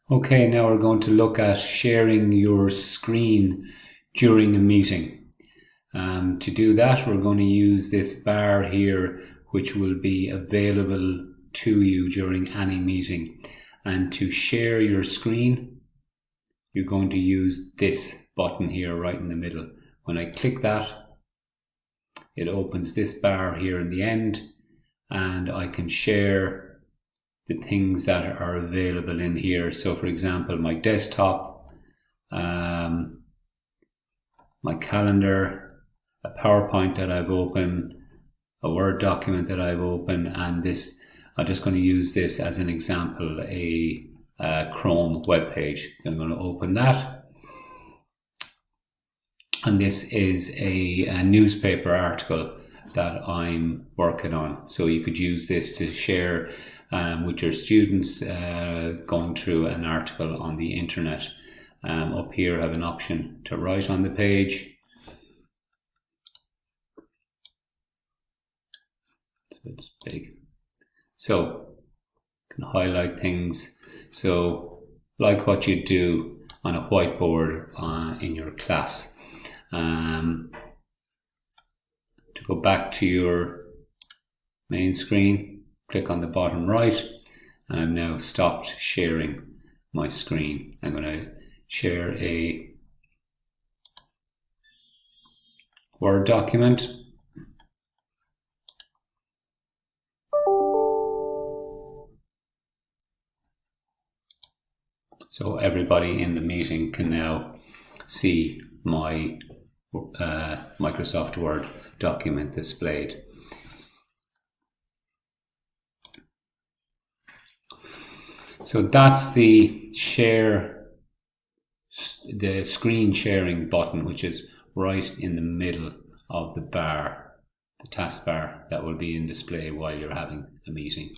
Okay, now we're going to look at sharing your screen during a meeting. To do that, we're going to use this bar here, which will be available to you during any meeting. And to share your screen, you're going to use this button here right in the middle. When I click that, it opens this bar here in the end, and I can share the things that are available in here. So for example, my desktop, my calendar, a PowerPoint that I've opened, a Word document that I've opened, and this, I'm just going to use this as an example, a Chrome web page. So I'm going to open that. And this is a newspaper article that I'm working on. So you could use this to share with your students going through an article on the internet. Up here I have an option to write on the page. So it's big. So you can highlight things. So like what you do on a whiteboard in your class. To go back to your main screen, click on the bottom right, and I've now stopped sharing my screen. I'm going to share a Word document. So everybody in the meeting can now see my Microsoft Word document displayed. So that's the screen sharing button, which is right in the middle of the bar, the taskbar that will be in display while you're having a meeting.